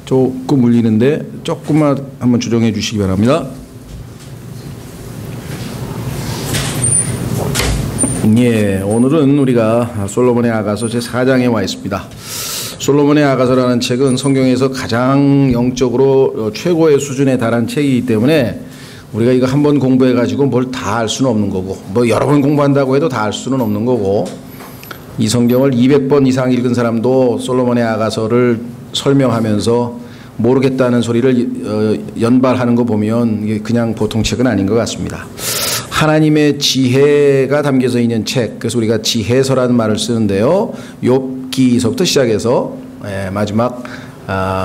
조금 울리는데 조금만 한번 조정해 주시기 바랍니다. 예, 오늘은 우리가 솔로몬의 아가서 제4장에 와 있습니다. 솔로몬의 아가서라는 책은 성경에서 가장 영적으로 최고의 수준에 달한 책이기 때문에 우리가 이거 한번 공부해 가지고 뭘 다 알 수는 없는 거고, 뭐 여러 번 공부한다고 해도 다 알 수는 없는 거고, 이 성경을 200번 이상 읽은 사람도 솔로몬의 아가서를 설명하면서 모르겠다는 소리를 연발하는 거 보면 이게 그냥 보통 책은 아닌 것 같습니다. 하나님의 지혜가 담겨져 있는 책, 그래서 우리가 지혜서라는 말을 쓰는데요, 욥기서부터 시작해서 마지막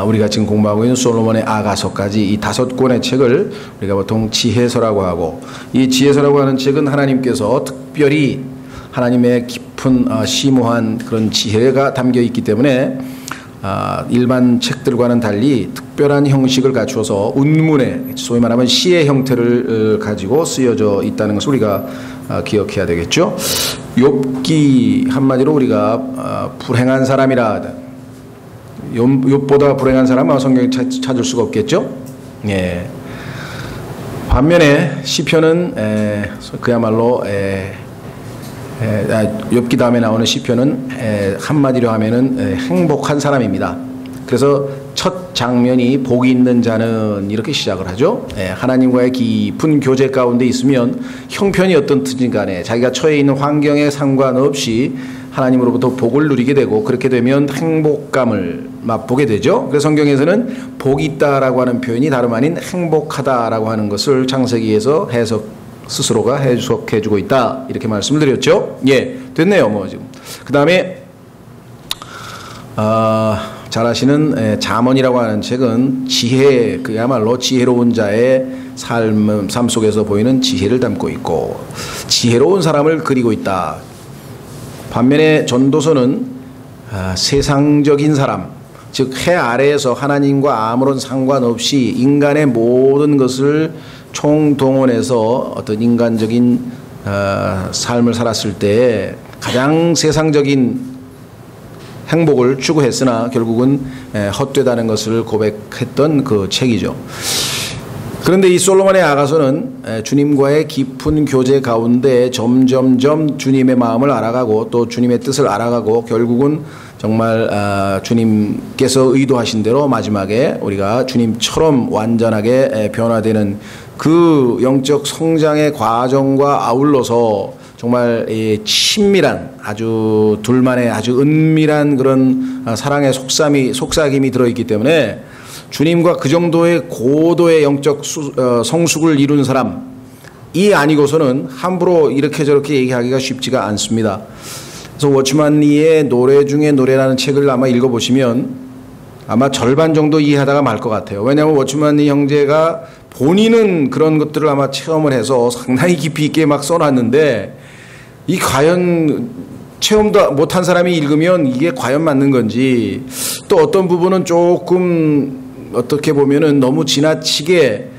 우리가 지금 공부하고 있는 솔로몬의 아가서까지 이 5권의 책을 우리가 보통 지혜서라고 하고, 이 지혜서라고 하는 책은 하나님께서 특별히 하나님의 깊은 심오한 그런 지혜가 담겨 있기 때문에 일반 책들과는 달리 특별한 형식을 갖추어서 운문의, 소위 말하면 시의 형태를 가지고 쓰여져 있다는 것을 우리가 기억해야 되겠죠. 욥기 한마디로 우리가 불행한 사람이라, 욥보다 불행한 사람은 성경에 찾을 수가 없겠죠. 예. 반면에 시편은 그야말로 욥기 다음에 나오는 시편은 한마디로 하면은 행복한 사람입니다. 그래서 첫 장면이 복이 있는 자는 이렇게 시작을 하죠. 하나님과의 깊은 교제 가운데 있으면 형편이 어떻든지 간에 자기가 처해 있는 환경에 상관없이 하나님으로부터 복을 누리게 되고, 그렇게 되면 행복감을 맛보게 되죠. 그래서 성경에서는 복이 있다라고 하는 표현이 다름 아닌 행복하다라고 하는 것을 창세기에서 스스로가 해석해주고 있다, 이렇게 말씀을 드렸죠. 예, 됐네요. 뭐 지금 그 다음에 잘 아시는 잠언이라고 하는 책은 지혜, 그야말로 지혜로운 자의 삶 속에서 보이는 지혜를 담고 있고 지혜로운 사람을 그리고 있다. 반면에 전도서는 세상적인 사람, 즉 해 아래에서 하나님과 아무런 상관없이 인간의 모든 것을 총동원해서 어떤 인간적인 삶을 살았을 때 가장 세상적인 행복을 추구했으나 결국은 헛되다는 것을 고백했던 그 책이죠. 그런데 이 솔로몬의 아가서는 주님과의 깊은 교제 가운데 점점점 주님의 마음을 알아가고 또 주님의 뜻을 알아가고 결국은 정말 주님께서 의도하신 대로 마지막에 우리가 주님처럼 완전하게 변화되는 그 영적 성장의 과정과 아울러서 정말 친밀한, 아주 둘만의 아주 은밀한 그런 사랑의 속삭임이 들어있기 때문에 주님과 그 정도의 고도의 영적 성숙을 이룬 사람이 아니고서는 함부로 이렇게 저렇게 얘기하기가 쉽지가 않습니다. 그래서 워치만 리의 노래 중에 노래라는 책을 아마 읽어보시면 아마 절반 정도 이해하다가 말 것 같아요. 왜냐하면 워치만 리 형제가 본인은 그런 것들을 아마 체험을 해서 상당히 깊이 있게 막 써놨는데, 이 과연 체험도 못한 사람이 읽으면 이게 과연 맞는 건지, 또 어떤 부분은 조금 어떻게 보면은 너무 지나치게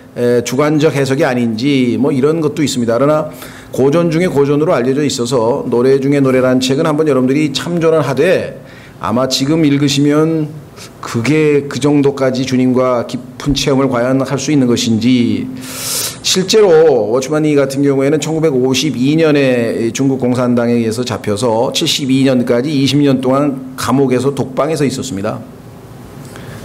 주관적 해석이 아닌지 뭐 이런 것도 있습니다. 그러나 고전 중에 고전으로 알려져 있어서 노래 중에 노래라는 책은 한번 여러분들이 참조를 하되, 아마 지금 읽으시면 그게 그 정도까지 주님과 깊은 체험을 과연 할 수 있는 것인지. 실제로 워치만 리 같은 경우에는 1952년에 중국 공산당에 의해서 잡혀서 72년까지 20년 동안 감옥에서 독방에서 있었습니다.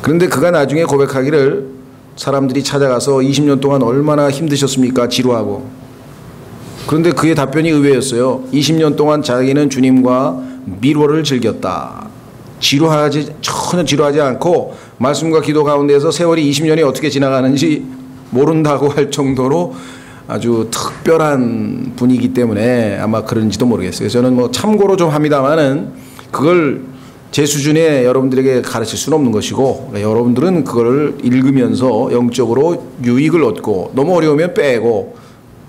그런데 그가 나중에 고백하기를, 사람들이 찾아가서 20년 동안 얼마나 힘드셨습니까? 지루하고. 그런데 그의 답변이 의외였어요. 20년 동안 자기는 주님과 밀워를 즐겼다. 전혀 지루하지 않고 말씀과 기도 가운데서 세월이 20년이 어떻게 지나가는지 모른다고 할 정도로 아주 특별한 분이기 때문에 아마 그런지도 모르겠어요. 저는 뭐 참고로 좀 합니다만은 그걸 제 수준에 여러분들에게 가르칠 수는 없는 것이고, 여러분들은 그걸 읽으면서 영적으로 유익을 얻고, 너무 어려우면 빼고,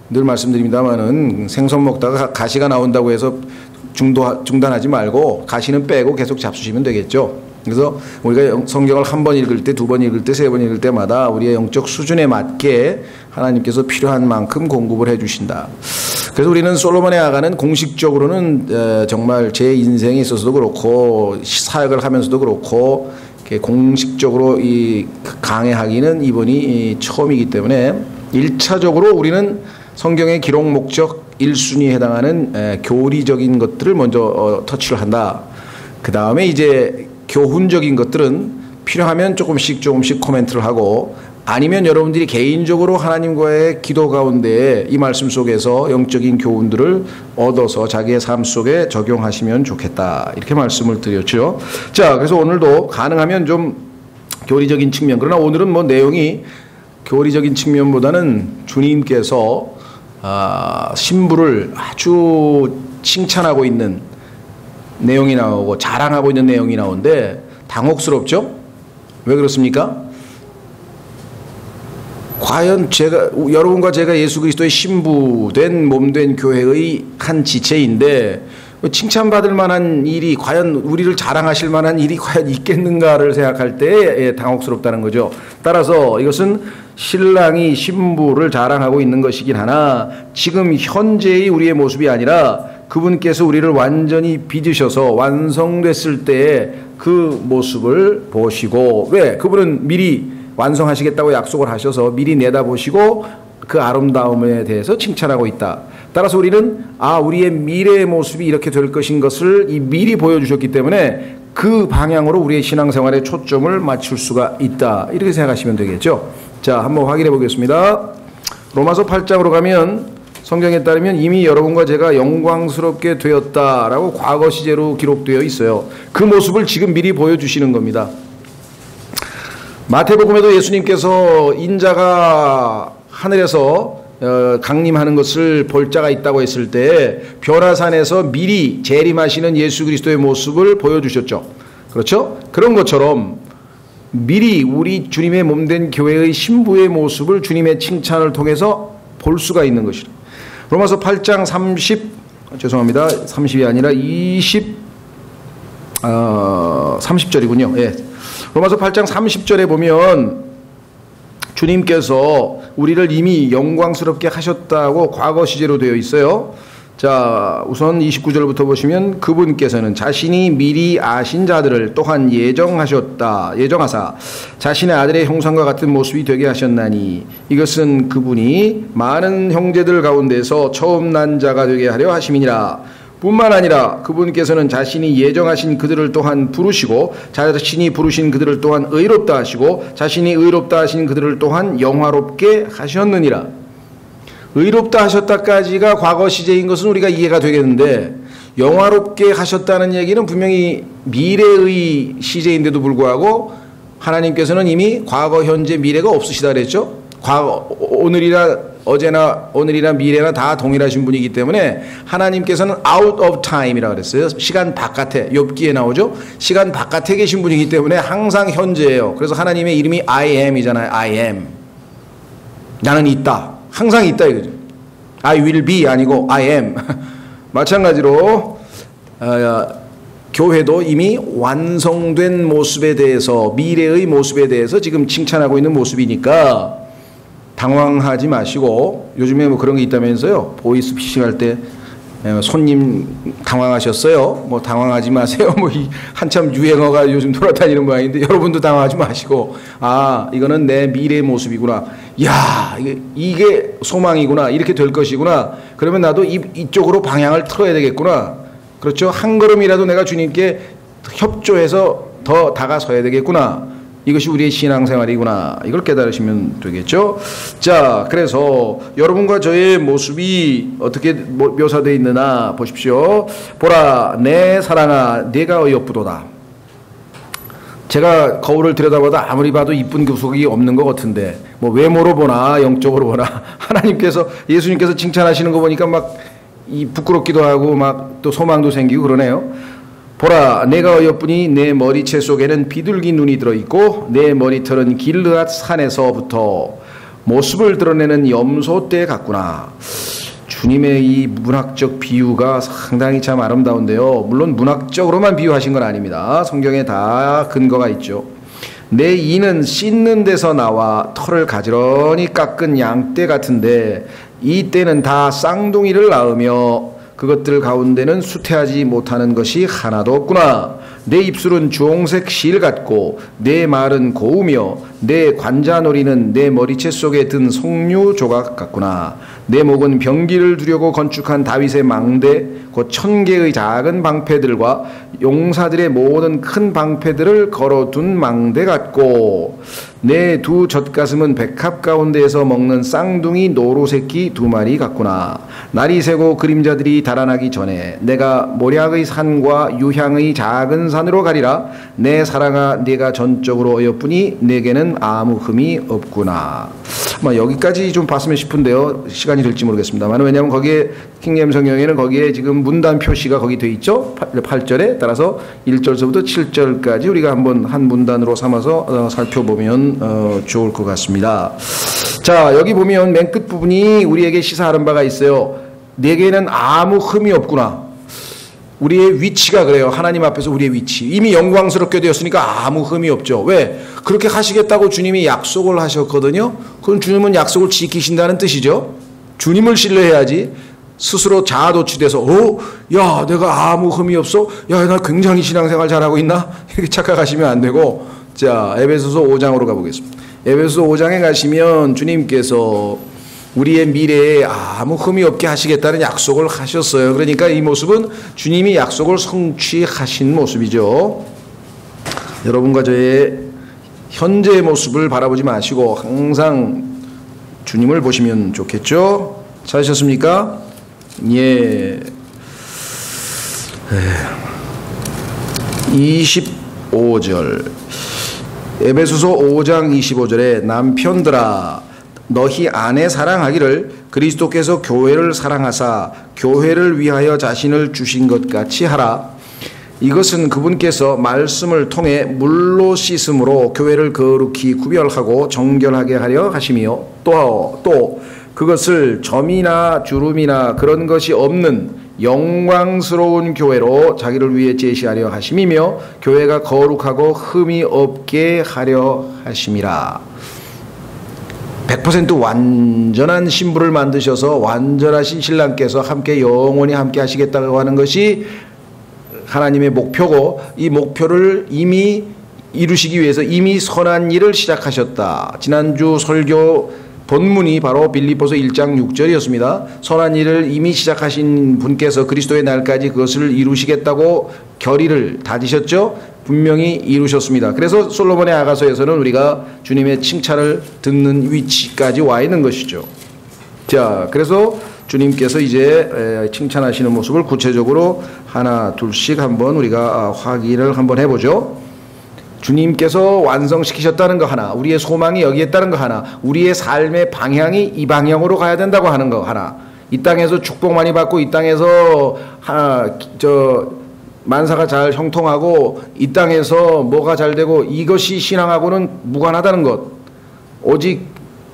늘 말씀드립니다만은 생선 먹다가 가시가 나온다고 해서 중단하지 말고 가시는 빼고 계속 잡수시면 되겠죠. 그래서 우리가 성경을 한 번 읽을 때, 두 번 읽을 때, 세 번 읽을 때마다 우리의 영적 수준에 맞게 하나님께서 필요한 만큼 공급을 해 주신다. 그래서 우리는 솔로몬의 아가는 공식적으로는 정말 제 인생에 있어서도 그렇고 사역을 하면서도 그렇고 공식적으로 강해하기는 이번이 처음이기 때문에 1차적으로 우리는 성경의 기록 목적 1순위에 해당하는 교리적인 것들을 먼저 터치를 한다. 그 다음에 이제 교훈적인 것들은 필요하면 조금씩 코멘트를 하고, 아니면 여러분들이 개인적으로 하나님과의 기도 가운데 이 말씀 속에서 영적인 교훈들을 얻어서 자기의 삶 속에 적용하시면 좋겠다, 이렇게 말씀을 드렸죠. 자, 그래서 오늘도 가능하면 좀 교리적인 측면, 그러나 오늘은 뭐 내용이 교리적인 측면보다는 주님께서 신부를 아주 칭찬하고 있는 내용이 나오고 자랑하고 있는 내용이 나오는데 당혹스럽죠? 왜 그렇습니까? 과연 여러분과 제가 예수 그리스도의 신부된 몸된 교회의 한 지체인데 칭찬받을 만한 일이, 과연 우리를 자랑하실 만한 일이 과연 있겠는가를 생각할 때 당혹스럽다는 거죠. 따라서 이것은 신랑이 신부를 자랑하고 있는 것이긴 하나, 지금 현재의 우리의 모습이 아니라 그분께서 우리를 완전히 빚으셔서 완성됐을 때의 그 모습을 보시고, 왜? 그분은 미리 완성하시겠다고 약속을 하셔서 미리 내다보시고 그 아름다움에 대해서 칭찬하고 있다. 따라서 우리는 우리의 미래의 모습이 이렇게 될 것인 것을 미리 보여주셨기 때문에 그 방향으로 우리의 신앙생활에 초점을 맞출 수가 있다, 이렇게 생각하시면 되겠죠. 자, 한번 확인해 보겠습니다. 로마서 8장으로 가면 성경에 따르면 이미 여러분과 제가 영광스럽게 되었다라고 과거 시제로 기록되어 있어요. 그 모습을 지금 미리 보여주시는 겁니다. 마태복음에도 예수님께서 인자가 하늘에서 강림하는 것을 볼 자가 있다고 했을 때 변화산에서 미리 재림하시는 예수 그리스도의 모습을 보여주셨죠. 그렇죠? 그런 것처럼 미리 우리 주님의 몸된 교회의 신부의 모습을 주님의 칭찬을 통해서 볼 수가 있는 것이다. 로마서 8장 30이 아니라 30절이군요. 예. 로마서 8장 30절에 보면 주님께서 우리를 이미 영광스럽게 하셨다고 과거 시제로 되어 있어요. 자, 우선 29절부터 보시면 그분께서는 자신이 미리 아신 자들을 또한 예정하사 자신의 아들의 형상과 같은 모습이 되게 하셨나니 이것은 그분이 많은 형제들 가운데서 처음 난 자가 되게 하려 하심이니라. 뿐만 아니라 그분께서는 자신이 예정하신 그들을 또한 부르시고 자신이 부르신 그들을 또한 의롭다 하시고 자신이 의롭다 하신 그들을 또한 영화롭게 하셨느니라. 의롭다 하셨다까지가 과거 시제인 것은 우리가 이해가 되겠는데, 영화롭게 하셨다는 얘기는 분명히 미래의 시제인데도 불구하고 하나님께서는 이미 과거, 현재, 미래가 없으시다 그랬죠. 과거, 어제나 오늘이나 미래나 다 동일하신 분이기 때문에 하나님께서는 out of time이라고 그랬어요. 시간 바깥에, 욥기에 나오죠. 시간 바깥에 계신 분이기 때문에 항상 현재예요. 그래서 하나님의 이름이 I am이잖아요. I am. 나는 있다. 항상 있다 이거죠. I will be 아니고 I am. 마찬가지로 교회도 이미 완성된 모습에 대해서, 미래의 모습에 대해서 지금 칭찬하고 있는 모습이니까 당황하지 마시고, 요즘에 뭐 그런 게 있다면서요. 보이스피싱 할 때 손님 당황하셨어요? 뭐 당황하지 마세요. 뭐 한참 유행어가 요즘 돌아다니는 모양인데 여러분도 당황하지 마시고, 이거는 내 미래의 모습이구나. 야, 이게 소망이구나. 이렇게 될 것이구나. 그러면 나도 이쪽으로 방향을 틀어야 되겠구나. 그렇죠? 한 걸음이라도 내가 주님께 협조해서 더 다가서야 되겠구나. 이것이 우리의 신앙생활이구나. 이걸 깨달으시면 되겠죠. 자, 그래서 여러분과 저의 모습이 어떻게 묘사되어 있느냐 보십시오. 보라, 내 사랑아, 내가 어여쁘도다. 제가 거울을 들여다보다 아무리 봐도 이쁜 구석이 없는 것 같은데, 뭐 외모로 보나 영적으로 보나 하나님께서, 예수님께서 칭찬하시는 거 보니까 막 부끄럽기도 하고 막 또 소망도 생기고 그러네요. 보라, 내가 어여쁘니 내 머리채 속에는 비둘기 눈이 들어있고 내 머리털은 길르앗 산에서부터 모습을 드러내는 염소떼 같구나. 주님의 이 문학적 비유가 상당히 참 아름다운데요. 물론 문학적으로만 비유하신 건 아닙니다. 성경에 다 근거가 있죠. 내 이는 씻는 데서 나와 털을 가지런히 깎은 양떼 같은데 이 떼는 다 쌍둥이를 낳으며 그것들 가운데는 수태하지 못하는 것이 하나도 없구나. 내 입술은 주홍색 실 같고 내 말은 고우며 내 관자놀이는 내 머리채 속에 든 석류 조각 같구나. 내 목은 병기를 두려고 건축한 다윗의 망대 곧 1000개의 작은 방패들과 용사들의 모든 큰 방패들을 걸어둔 망대 같고 내 두 젖가슴은 백합 가운데에서 먹는 쌍둥이 노루새끼 2마리 같구나. 날이 새고 그림자들이 달아나기 전에 내가 모략의 산과 유향의 작은 산으로 가리라. 내 사랑아 네가 전적으로 어여쁘니 내게는 아무 흠이 없구나. 여기까지 좀 봤으면 싶은데요. 시간이 될지 모르겠습니다만 왜냐하면 거기에 킹제임스 성경에는 거기에 지금 문단 표시가 거기 돼 있죠. 8절에 따라서 1절서부터 7절까지 우리가 한번 한 문단으로 삼아서 살펴보면 좋을 것 같습니다. 자, 여기 보면 맨 끝 부분이 우리에게 시사하는 바가 있어요. 내게는 아무 흠이 없구나. 우리의 위치가 그래요. 하나님 앞에서 우리의 위치. 이미 영광스럽게 되었으니까 아무 흠이 없죠. 왜? 그렇게 하시겠다고 주님이 약속을 하셨거든요. 그럼 주님은 약속을 지키신다는 뜻이죠. 주님을 신뢰해야지 스스로 자아도취돼서 야 내가 아무 흠이 없어? 야 나 굉장히 신앙생활 잘하고 있나? 이렇게 착각하시면 안 되고 자 에베소서 5장으로 가보겠습니다. 에베소서 5장에 가시면 주님께서 우리의 미래에 아무 흠이 없게 하시겠다는 약속을 하셨어요. 그러니까 이 모습은 주님이 약속을 성취하신 모습이죠. 여러분과 저의 현재의 모습을 바라보지 마시고 항상 주님을 보시면 좋겠죠. 찾으셨습니까? 예. 25절 에베소서 5장 25절에 남편들아 너희 아내 사랑하기를 그리스도께서 교회를 사랑하사 교회를 위하여 자신을 주신 것 같이 하라. 이것은 그분께서 말씀을 통해 물로 씻음으로 교회를 거룩히 구별하고 정결하게 하려 하심이요. 또 그것을 점이나 주름이나 그런 것이 없는 영광스러운 교회로 자기를 위해 제시하려 하심이며 교회가 거룩하고 흠이 없게 하려 하심이라. 100% 완전한 신부를 만드셔서 완전하신 신랑께서 함께 영원히 함께 하시겠다고 하는 것이 하나님의 목표고 이 목표를 이미 이루시기 위해서 이미 선한 일을 시작하셨다. 지난주 설교 본문이 바로 빌립보서 1장 6절이었습니다. 선한 일을 이미 시작하신 분께서 그리스도의 날까지 그것을 이루시겠다고 결의를 다지셨죠. 분명히 이루셨습니다. 그래서 솔로몬의 아가서에서는 우리가 주님의 칭찬을 듣는 위치까지 와 있는 것이죠. 자, 그래서 주님께서 이제 칭찬하시는 모습을 구체적으로 하나 둘씩 한번 우리가 확인을 한번 해보죠. 주님께서 완성시키셨다는 거 하나, 우리의 소망이 여기에 있다는 거 하나, 우리의 삶의 방향이 이 방향으로 가야 된다고 하는 거 하나, 이 땅에서 축복 많이 받고 이 땅에서 만사가 잘 형통하고 이 땅에서 뭐가 잘 되고 이것이 신앙하고는 무관하다는 것. 오직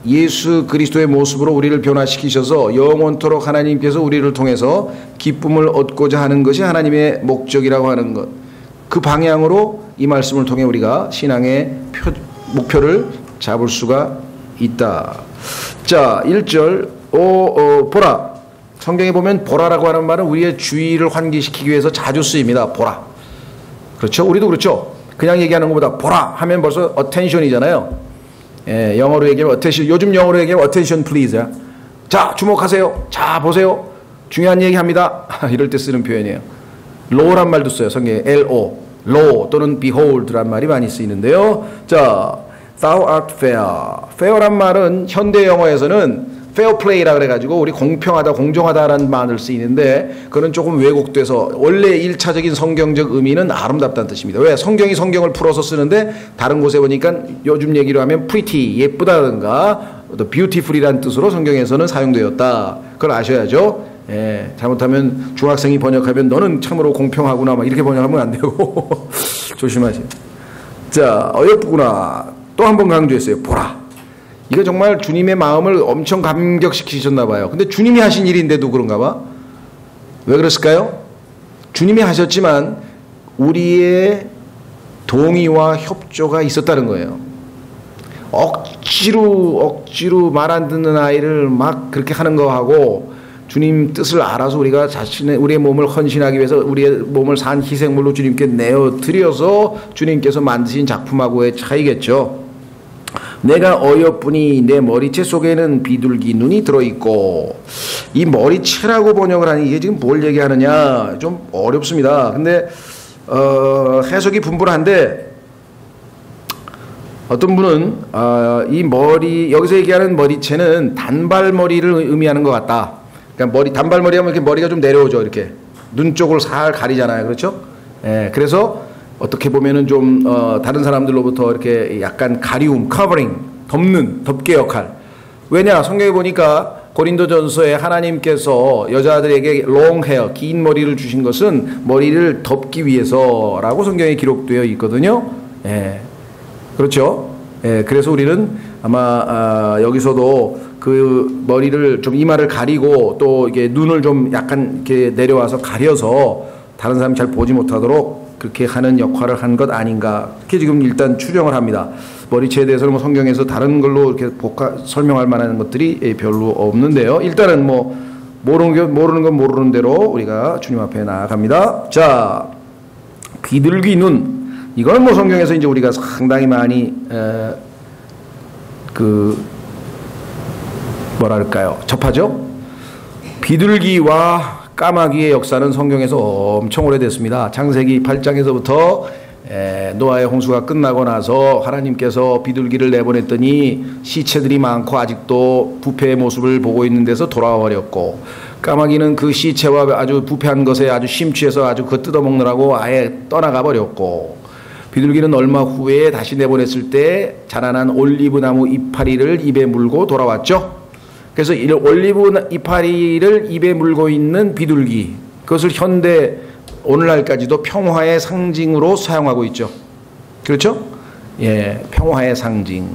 예수 그리스도의 모습으로 우리를 변화시키셔서 영원토록 하나님께서 우리를 통해서 기쁨을 얻고자 하는 것이 하나님의 목적이라고 하는 것. 그 방향으로 이 말씀을 통해 우리가 신앙의 목표를 잡을 수가 있다. 자, 1절 보라. 성경에 보면 보라라고 하는 말은 우리의 주의를 환기시키기 위해서 자주 쓰입니다. 보라. 그렇죠? 우리도 그렇죠? 그냥 얘기하는 것보다 보라 하면 벌써 attention이잖아요. 예, 영어로 얘기하면 attention. 요즘 영어로 얘기하면 attention please. 자, 주목하세요. 자, 보세요. 중요한 얘기합니다. 이럴 때 쓰는 표현이에요. low란 말도 써요. 성경에 L-O. low 또는 behold란 말이 많이 쓰이는데요. 자, thou art fair. fair란 말은 현대 영어에서는 fair play라 그래가지고 우리 공평하다, 공정하다라는 말을 쓰이는데 그건 조금 왜곡돼서 원래 1차적인 성경적 의미는 아름답다는 뜻입니다. 왜? 성경이 성경을 풀어서 쓰는데 다른 곳에 보니까 요즘 얘기로 하면 pretty, 예쁘다든가 또 beautiful이라는 뜻으로 성경에서는 사용되었다. 그걸 아셔야죠. 예, 잘못하면 중학생이 번역하면 너는 참으로 공평하구나 막 이렇게 번역하면 안 되고 조심하세요. 자, 어여쁘구나. 또 한 번 강조했어요. 보라. 이거 정말 주님의 마음을 엄청 감격시키셨나 봐요. 근데 주님이 하신 일인데도 그런가 봐. 왜 그랬을까요? 주님이 하셨지만 우리의 동의와 협조가 있었다는 거예요. 억지로 말 안 듣는 아이를 막 그렇게 하는 거하고 주님 뜻을 알아서 우리가 우리의 몸을 헌신하기 위해서 우리의 몸을 산 희생물로 주님께 내어 드려서 주님께서 만드신 작품하고의 차이겠죠. 내가 어여쁘니 내 머리채 속에는 비둘기 눈이 들어있고, 이 머리채라고 번역을 하니 이게 지금 뭘 얘기하느냐 좀 어렵습니다. 근데 해석이 분분한데, 어떤 분은 이 머리, 여기서 얘기하는 머리채는 단발머리를 의미하는 것 같다. 그러니까 단발머리 하면 이렇게 머리가 좀 내려오죠. 이렇게 눈 쪽을 살 가리잖아요. 그렇죠? 예, 그래서 어떻게 보면은 좀 다른 사람들로부터 이렇게 약간 가리움, 커버링, 덮개 역할. 왜냐? 성경에 보니까 고린도전서에 하나님께서 여자들에게 long hair, 긴 머리를 주신 것은 머리를 덮기 위해서라고 성경에 기록되어 있거든요. 예. 그렇죠? 예, 그래서 우리는 아마 여기서도 그 머리를 좀 이마를 가리고 또 이게 눈을 좀 약간 이렇게 내려와서 가려서 다른 사람이 잘 보지 못하도록 그렇게 하는 역할을 한 것 아닌가, 그렇게 지금 일단 추정을 합니다. 머리채에 대해서는 뭐 성경에서 다른 걸로 이렇게 설명할 만한 것들이 별로 없는데요. 일단은 뭐 모르는 건 모르는 대로 우리가 주님 앞에 나아갑니다. 자, 비둘기 눈. 이건 뭐 성경에서 이제 우리가 상당히 많이 뭐랄까요, 접하죠. 비둘기와 까마귀의 역사는 성경에서 엄청 오래됐습니다. 창세기 8장에서부터 노아의 홍수가 끝나고 나서 하나님께서 비둘기를 내보냈더니 시체들이 많고 아직도 부패의 모습을 보고 있는 데서 돌아와 버렸고, 까마귀는 그 시체와 아주 부패한 것에 아주 심취해서 아주 그거 뜯어먹느라고 아예 떠나가 버렸고, 비둘기는 얼마 후에 다시 내보냈을 때 자라난 올리브 나무 이파리를 입에 물고 돌아왔죠. 그래서 이 올리브 이파리를 입에 물고 있는 비둘기, 그것을 현대 오늘날까지도 평화의 상징으로 사용하고 있죠. 그렇죠? 예, 평화의 상징.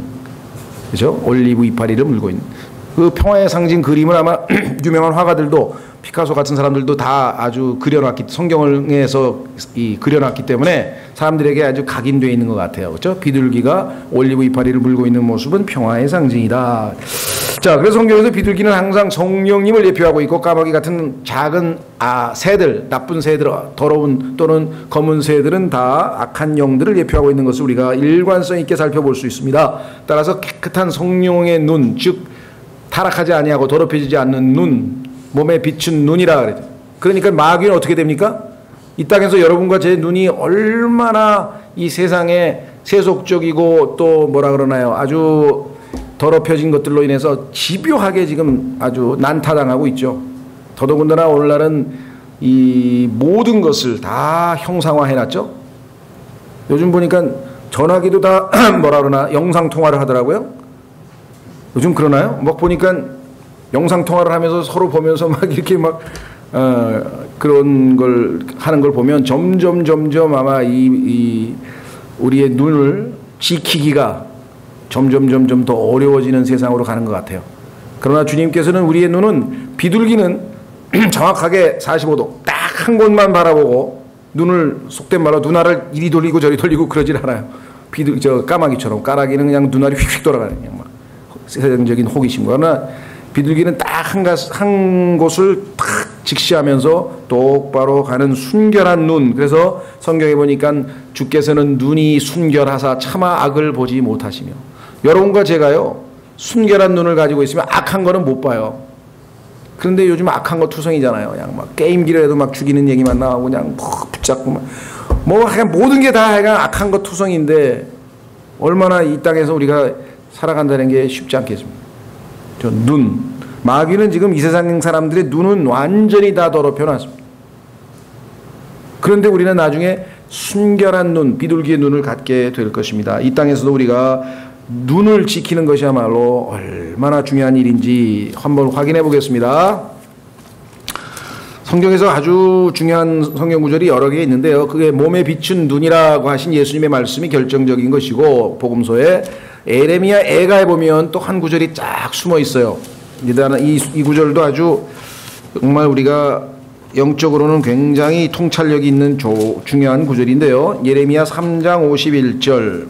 그렇죠? 올리브 이파리를 물고 있는 그 평화의 상징 그림을 아마 유명한 화가들도, 피카소 같은 사람들도 다 아주 그려놨기, 성경에서 그려놨기 때문에 사람들에게 아주 각인되어 있는 것 같아요. 그렇죠? 비둘기가 올리브 이파리를 물고 있는 모습은 평화의 상징이다. 자, 그래서 성경에서 비둘기는 항상 성령님을 대표하고 있고, 까마귀 같은 작은 새들, 나쁜 새들, 더러운 또는 검은 새들은 다 악한 영들을 대표하고 있는 것을 우리가 일관성 있게 살펴볼 수 있습니다. 따라서 깨끗한 성령의 눈, 즉 타락하지 아니하고 더럽혀지지 않는 눈, 몸에 비춘 눈이라 그러죠. 그러니까 마귀는 어떻게 됩니까? 이 땅에서 여러분과 제 눈이 얼마나 이 세상에 세속적이고 또 뭐라 그러나요, 아주 더럽혀진 것들로 인해서 집요하게 지금 아주 난타당하고 있죠. 더더군다나 오늘날은 이 모든 것을 다 형상화해놨죠. 요즘 보니까 전화기도 다 뭐라 그러나 영상통화를 하더라고요. 요즘 그러나요? 막 보니까 영상통화를 하면서 서로 보면서 막 이렇게 막 그런 걸 하는 걸 보면 점점 아마 우리의 눈을 지키기가 점점 더 어려워지는 세상으로 가는 것 같아요. 그러나 주님께서는 우리의 눈은, 비둘기는 정확하게 45도 딱 한 곳만 바라보고 눈을, 속된 말로 눈알을 이리 돌리고 저리 돌리고 그러질 않아요. 까마귀처럼. 까마귀는 그냥 눈알이 휙휙 돌아가는, 그냥 막 세상적인 호기심. 그러나 비둘기는 딱 한 곳을 탁 직시하면서 똑바로 가는 순결한 눈. 그래서 성경에 보니까 주께서는 눈이 순결하사 차마 악을 보지 못하시며, 여러분과 제가요 순결한 눈을 가지고 있으면 악한 거는 못 봐요. 그런데 요즘 악한 거 투성이잖아요. 그냥 막 게임기라도 막 죽이는 얘기만 나오고 그냥 붙잡고 뭐 그냥 모든 게 다 악한 거 투성인데, 얼마나 이 땅에서 우리가 살아간다는 게 쉽지 않겠습니까? 저 눈. 마귀는 지금 이 세상 사람들의 눈은 완전히 다 더럽혀 놨습니다. 그런데 우리는 나중에 순결한 눈, 비둘기의 눈을 갖게 될 것입니다. 이 땅에서도 우리가 눈을 지키는 것이야말로 얼마나 중요한 일인지 한번 확인해 보겠습니다. 성경에서 아주 중요한 성경 구절이 여러 개 있는데요. 그게 몸에 비춘 눈이라고 하신 예수님의 말씀이 결정적인 것이고, 복음서에 에레미야 애가에 보면 또 한 구절이 쫙 숨어 있어요. 이 구절도 아주 정말 우리가 영적으로는 굉장히 통찰력이 있는 중요한 구절인데요. 예레미야 3장 51절.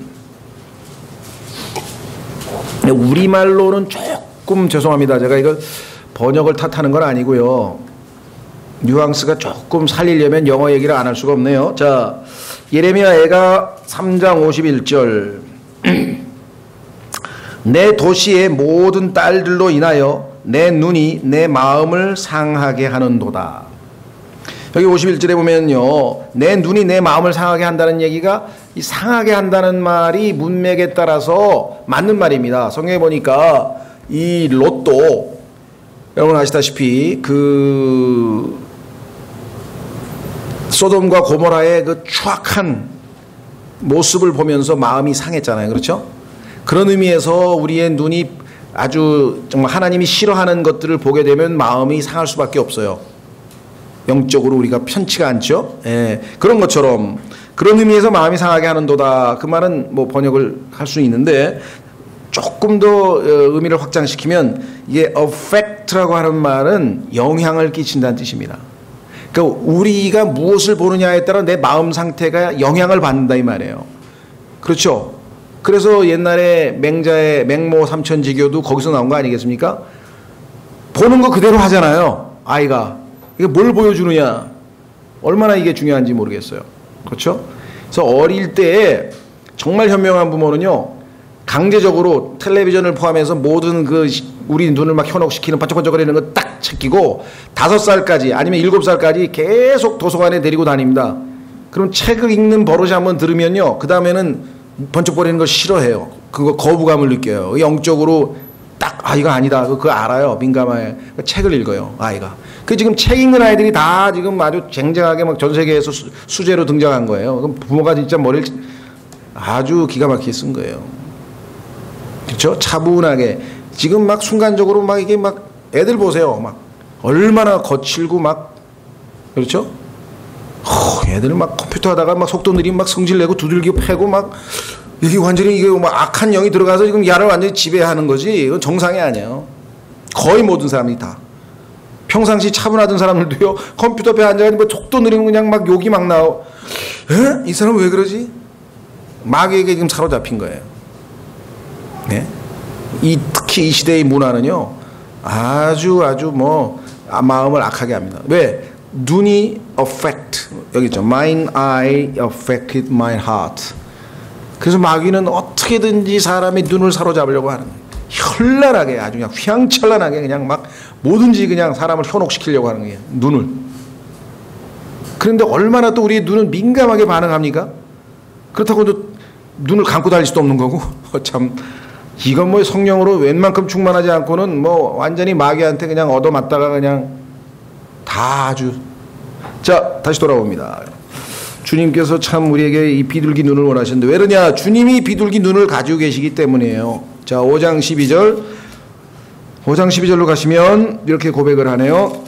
우리말로는 조금 죄송합니다. 제가 이거 번역을 탓하는 건 아니고요. 뉘앙스가 조금 살리려면 영어 얘기를 안 할 수가 없네요. 자, 예레미야애가 3장 51절 내 도시의 모든 딸들로 인하여 내 눈이 내 마음을 상하게 하는도다. 여기 51절에 보면요, 내 눈이 내 마음을 상하게 한다는 얘기가 이 상하게 한다는 말이 문맥에 따라서 맞는 말입니다. 성경에 보니까 이 롯도 여러분 아시다시피 그 소돔과 고모라의 그 추악한 모습을 보면서 마음이 상했잖아요. 그렇죠? 그런 의미에서 우리의 눈이 아주 정말 하나님이 싫어하는 것들을 보게 되면 마음이 상할 수밖에 없어요. 영적으로 우리가 편치가 않죠. 예, 그런 것처럼 그런 의미에서 마음이 상하게 하는도다. 그 말은 뭐 번역을 할 수 있는데 조금 더 의미를 확장시키면 이게 affect라고 하는 말은 영향을 끼친다는 뜻입니다. 그러니까 우리가 무엇을 보느냐에 따라 내 마음 상태가 영향을 받는다 이 말이에요. 그렇죠? 그래서 옛날에 맹자의 맹모 삼천지교도 거기서 나온 거 아니겠습니까? 보는 거 그대로 하잖아요. 아이가. 이게 뭘 보여주느냐. 얼마나 이게 중요한지 모르겠어요. 그렇죠? 그래서 어릴 때에 정말 현명한 부모는요, 강제적으로 텔레비전을 포함해서 모든 그 우리 눈을 막 현혹시키는 반짝반짝거리는 거 딱 챙기고 5살까지 아니면 7살까지 계속 도서관에 데리고 다닙니다. 그럼 책을 읽는 버릇이 한번 들으면요, 그 다음에는 번쩍거리는 거 싫어해요. 그거 거부감을 느껴요. 영적으로 딱 이거 아니다. 그거 알아요. 민감해. 책을 읽어요. 아이가. 그 지금 책 읽는 아이들이 다 지금 아주 쟁쟁하게 막 전 세계에서 수제로 등장한 거예요. 그럼 부모가 진짜 머리를 아주 기가 막히게 쓴 거예요. 그렇죠? 차분하게 지금 막 순간적으로 막 이게 막 애들 보세요. 막 얼마나 거칠고 막 그렇죠? 애들 막 컴퓨터 하다가 막 속도 느리면 막 성질 내고 두들기고 패고 막 이게 완전히 이게 막 악한 영이 들어가서 지금 야를 완전히 지배하는 거지. 이건 정상이 아니에요. 거의 모든 사람이 다. 평상시 차분하던 사람들도요, 컴퓨터 앞에 앉아가지고 뭐 속도 느리면 그냥 막 욕이 막 나오. 에? 이 사람 왜 그러지? 마귀에게 지금 사로잡힌 거예요. 네? 특히 이 시대의 문화는요, 아주 뭐 마음을 악하게 합니다. 왜? 눈이 affect, 여기 있죠. Mine eye affected my heart. 그래서 마귀는 어떻게든지 사람의 눈을 사로잡으려고 하는 거예요. 현란하게, 아주 그냥 휘황찬란하게 그냥 막 뭐든지 그냥 사람을 현혹시키려고 하는 거예요. 눈을. 그런데 얼마나 또 우리의 눈은 민감하게 반응합니까? 그렇다고 또 눈을 감고 다닐 수도 없는 거고. 참, 이건 뭐 성령으로 웬만큼 충만하지 않고는 뭐 완전히 마귀한테 그냥 얻어맞다가 그냥 다 아주. 자, 다시 돌아옵니다. 주님께서 참 우리에게 이 비둘기 눈을 원하시는데 왜 그러냐? 주님이 비둘기 눈을 가지고 계시기 때문이에요. 자, 5장 12절. 5장 12절로 가시면 이렇게 고백을 하네요.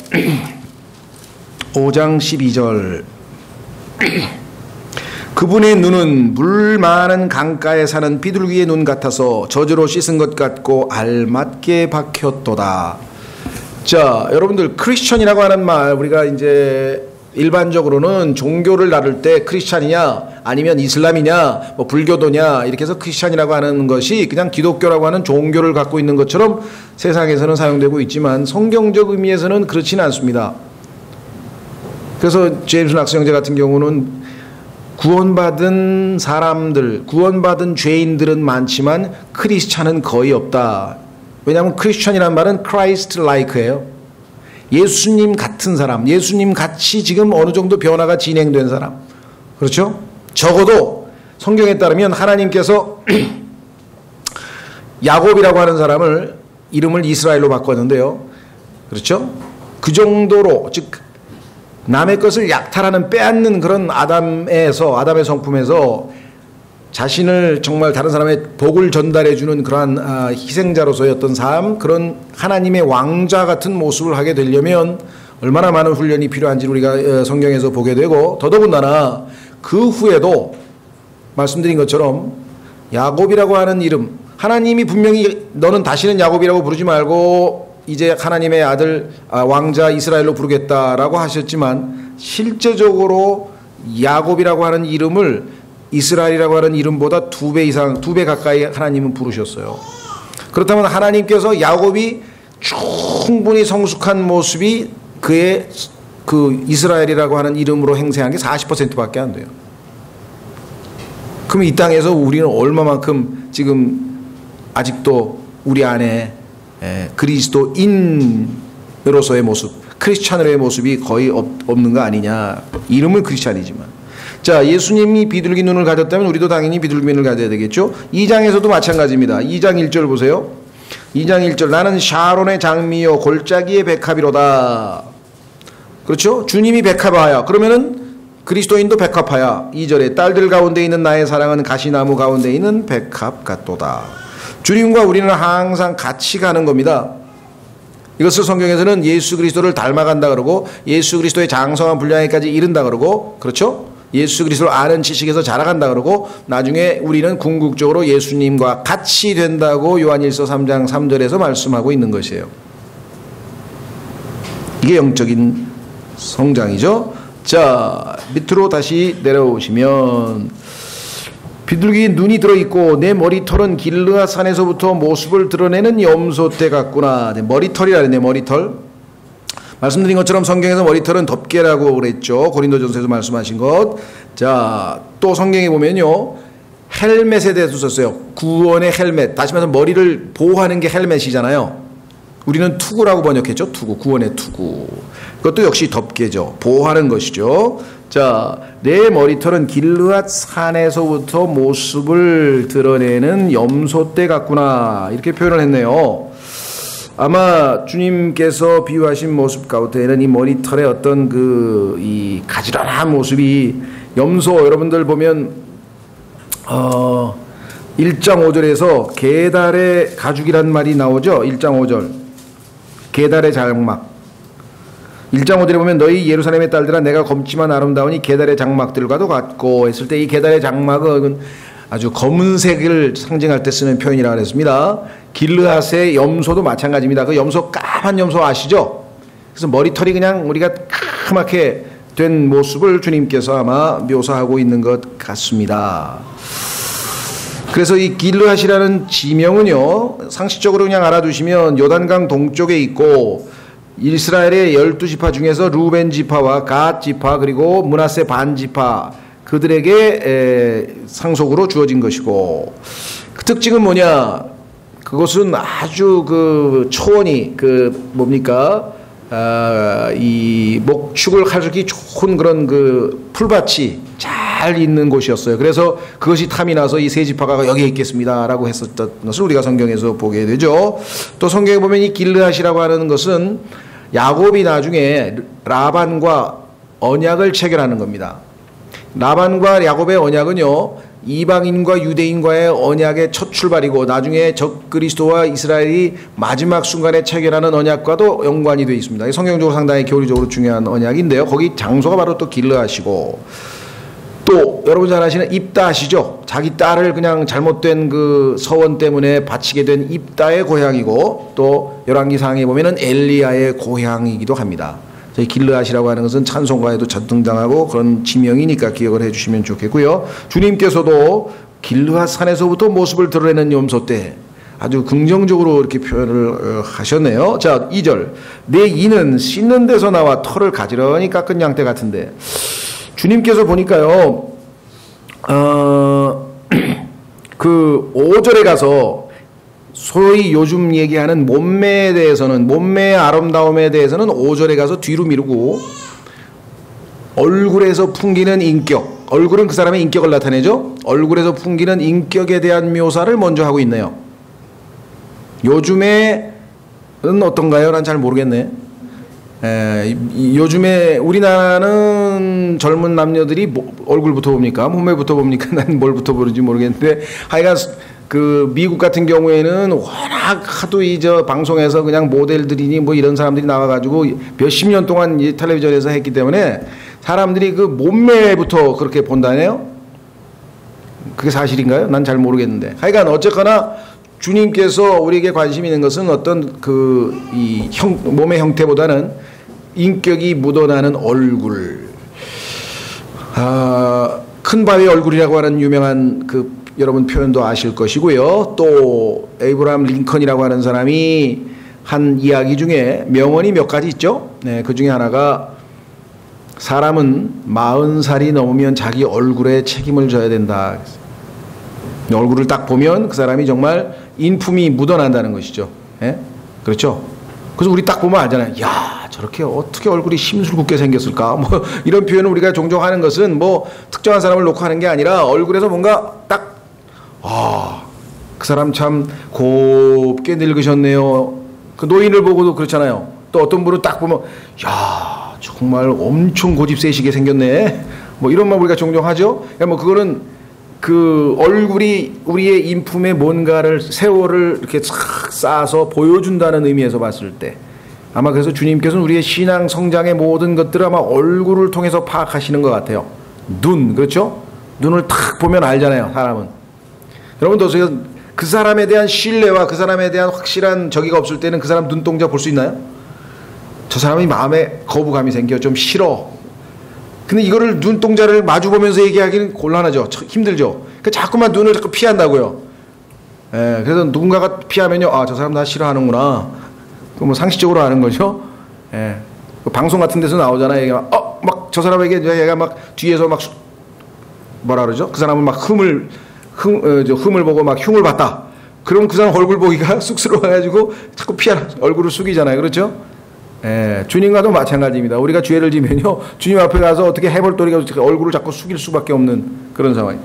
5장 12절. 그분의 눈은 물 많은 강가에 사는 비둘기의 눈 같아서 젖으로 씻은 것 같고 알맞게 박혔도다. 자, 여러분들 크리스천이라고 하는 말, 우리가 이제 일반적으로는 종교를 나눌 때 크리스찬이냐 아니면 이슬람이냐 뭐 불교도냐 이렇게 해서 크리스찬이라고 하는 것이 그냥 기독교라고 하는 종교를 갖고 있는 것처럼 세상에서는 사용되고 있지만 성경적 의미에서는 그렇지는 않습니다. 그래서 제임스 낙스 형제 같은 경우는 구원받은 사람들, 구원받은 죄인들은 많지만 크리스찬은 거의 없다. 왜냐하면 크리스찬이라는 말은 Christ like예요. 예수님 같은 사람, 예수님 같이 지금 어느 정도 변화가 진행된 사람. 그렇죠? 적어도 성경에 따르면 하나님께서 야곱이라고 하는 사람을 이름을 이스라엘로 바꿨는데요. 그렇죠? 그 정도로, 즉 남의 것을 약탈하는 빼앗는 그런 아담의 성품에서 자신을 정말 다른 사람의 복을 전달해 주는 그러한 희생자로서였던 삶, 그런 하나님의 왕자 같은 모습을 하게 되려면 얼마나 많은 훈련이 필요한지 우리가 성경에서 보게 되고, 더더군다나 그 후에도 말씀드린 것처럼 야곱이라고 하는 이름, 하나님이 분명히 너는 다시는 야곱이라고 부르지 말고 이제 하나님의 아들 왕자 이스라엘로 부르겠다라고 하셨지만 실제적으로 야곱이라고 하는 이름을 이스라엘이라고 하는 이름보다 2배 이상, 2배 가까이 하나님은 부르셨어요. 그렇다면 하나님께서 야곱이 충분히 성숙한 모습이 그의 그 이스라엘이라고 하는 이름으로 행세한 게 40%밖에 안 돼요. 그럼 이 땅에서 우리는 얼마만큼 지금 아직도 우리 안에 그리스도인으로서의 모습, 크리스찬으로의 모습이 거의 없는 거 아니냐. 이름은 크리스찬이지만. 자, 예수님이 비둘기 눈을 가졌다면 우리도 당연히 비둘기 눈을 가져야 되겠죠. 2장에서도 마찬가지입니다. 2장 1절 보세요. 2장 1절 나는 샤론의 장미요 골짜기의 백합이로다. 그렇죠? 주님이 백합하야. 그러면은 그리스도인도 백합하야. 2절에 딸들 가운데 있는 나의 사랑은 가시나무 가운데 있는 백합 같도다. 주님과 우리는 항상 같이 가는 겁니다. 이것을 성경에서는 예수 그리스도를 닮아간다 그러고 예수 그리스도의 장성한 분량에까지 이른다 그러고, 그렇죠? 예수 그리스도를 아는 지식에서 자라간다 그러고, 나중에 우리는 궁극적으로 예수님과 같이 된다고 요한일서 3장 3절에서 말씀하고 있는 것이에요. 이게 영적인 성장이죠. 자, 밑으로 다시 내려오시면 비둘기 눈이 들어있고 내 머리털은 길르앗 산에서부터 모습을 드러내는 염소떼 같구나. 머리털이라 그랬네. 머리털. 말씀드린 것처럼 성경에서 머리털은 덮개라고 그랬죠. 고린도전서에서 말씀하신 것. 자, 또 성경에 보면요, 헬멧에 대해서 썼어요. 구원의 헬멧. 다시 말해서 머리를 보호하는 게 헬멧이잖아요. 우리는 투구라고 번역했죠. 투구, 구원의 투구. 그것도 역시 덮개죠. 보호하는 것이죠. 자, 내 머리털은 길르앗 산에서부터 모습을 드러내는 염소떼 같구나. 이렇게 표현을 했네요. 아마 주님께서 비유하신 모습 가운데에는 이 머리털의 어떤 이 가지런한 모습이 염소, 여러분들 보면 1장 5절에서 게달의 가죽이란 말이 나오죠. 1장 5절. 게달의 장막. 1장 5절에 보면 너희 예루살렘의 딸들아 내가 검지만 아름다우니 게달의 장막들과도 같고 했을 때 이 게달의 장막은 아주 검은색을 상징할 때 쓰는 표현이라고 했습니다. 길르앗의 염소도 마찬가지입니다. 그 염소, 까만 염소 아시죠? 그래서 머리털이 그냥 우리가 까맣게 된 모습을 주님께서 아마 묘사하고 있는 것 같습니다. 그래서 이 길르앗이라는 지명은요, 상식적으로 그냥 알아두시면 요단강 동쪽에 있고 이스라엘의 12지파 중에서 루벤 지파와 갓 지파 그리고 므낫세 반 지파 그들에게 상속으로 주어진 것이고, 그 특징은 뭐냐? 그것은 아주 그 초원이 이 목축을 하기 좋은 그런 그 풀밭이 잘 있는 곳이었어요. 그래서 그것이 탐이 나서 이 세 지파가 여기에 있겠습니다라고 했었던 것을 우리가 성경에서 보게 되죠. 또 성경에 보면 이 길르앗이라고 하는 것은 야곱이 나중에 라반과 언약을 체결하는 겁니다. 라반과 야곱의 언약은요, 이방인과 유대인과의 언약의 첫 출발이고 나중에 적 그리스도와 이스라엘이 마지막 순간에 체결하는 언약과도 연관이 되어 있습니다. 성경적으로 상당히 교리적으로 중요한 언약인데요. 거기 장소가 바로 또 길르앗이고, 또 여러분 잘 아시는 입다 아시죠? 자기 딸을 그냥 잘못된 그 서원 때문에 바치게 된 입다의 고향이고, 또 열왕기상에 보면은 엘리야의 고향이기도 합니다. 저희 길르앗이라고 하는 것은 찬송가에도 등장하고 그런 지명이니까 기억을 해주시면 좋겠고요. 주님께서도 길르앗 산에서부터 모습을 드러내는 염소떼, 아주 긍정적으로 이렇게 표현을 하셨네요. 자, 2절. 내 이는 씻는 데서 나와 털을 가지런히 깎은 양떼 같은데, 주님께서 보니까요, 그 5절에 가서 소위 요즘 얘기하는 몸매에 대해서는, 몸매의 아름다움에 대해서는 5절에 가서 뒤로 미루고 얼굴에서 풍기는 인격, 얼굴은 그 사람의 인격을 나타내죠. 얼굴에서 풍기는 인격에 대한 묘사를 먼저 하고 있네요. 요즘에는 어떤가요? 난 잘 모르겠네. 요즘에 우리나라는 젊은 남녀들이 얼굴부터 봅니까? 몸매부터 봅니까? 난 뭘부터 보는지 모르겠는데, 하여간 그 미국 같은 경우에는 워낙 하도 방송에서 그냥 모델들이니 뭐 이런 사람들이 나와가지고 몇십 년 동안 이 텔레비전에서 했기 때문에 사람들이 그 몸매부터 그렇게 본다네요. 그게 사실인가요? 난 잘 모르겠는데, 하여간 어쨌거나 주님께서 우리에게 관심 있는 것은 어떤 몸의 형태보다는 인격이 묻어나는 얼굴. 큰 바위 얼굴이라고 하는 유명한 여러분 표현도 아실 것이고요. 또 에이브라함 링컨이라고 하는 사람이 한 이야기 중에 명언이 몇 가지 있죠. 네, 그 중에 하나가 사람은 40살이 넘으면 자기 얼굴에 책임을 져야 된다. 얼굴을 딱 보면 그 사람이 정말 인품이 묻어난다는 것이죠. 예? 그렇죠? 그래서 우리 딱 보면 알잖아요. 야, 저렇게 어떻게 얼굴이 심술궂게 생겼을까? 뭐 이런 표현을 우리가 종종 하는 것은 뭐 특정한 사람을 놓고 하는 게 아니라 얼굴에서 뭔가 딱 그 사람 참 곱게 늙으셨네요. 그 노인을 보고도 그렇잖아요. 또 어떤 분은 딱 보면 야, 정말 엄청 고집 세시게 생겼네. 뭐 이런 말 우리가 종종 하죠. 그러니까 뭐 그거는 그 얼굴이 우리의 인품에 뭔가를 세월을 이렇게 싹 쌓아서 보여준다는 의미에서 봤을 때 아마 그래서 주님께서는 우리의 신앙 성장의 모든 것들을 아마 얼굴을 통해서 파악하시는 것 같아요. 눈, 그렇죠? 눈을 탁 보면 알잖아요, 사람은. 여러분도 그 사람에 대한 신뢰와 그 사람에 대한 확실한 저기가 없을 때는 그 사람 눈동자 볼 수 있나요? 저 사람이 마음에 거부감이 생겨, 좀 싫어. 근데 이거를 눈동자를 마주보면서 얘기하기는 곤란하죠. 힘들죠. 그러니까 자꾸만 눈을 자꾸 피한다고요. 예, 그래서 누군가가 피하면요, 아, 저 사람 나 싫어하는구나. 그 뭐 상식적으로 아는 거죠. 예. 그 방송 같은 데서 나오잖아요. 얘가 막 저 사람에게 얘가 막 뒤에서 막 뭐라 그러죠? 그 사람은 막 흠을 보고 막 흉을 봤다. 그럼 그 사람 얼굴 보기가 쑥스러워가지고 자꾸 얼굴을 숙이잖아요. 그렇죠? 예, 주님과도 마찬가지입니다. 우리가 죄를 지면요, 주님 앞에 가서 어떻게 해볼 도리가 얼굴을 자꾸 숙일 수밖에 없는 그런 상황이에요.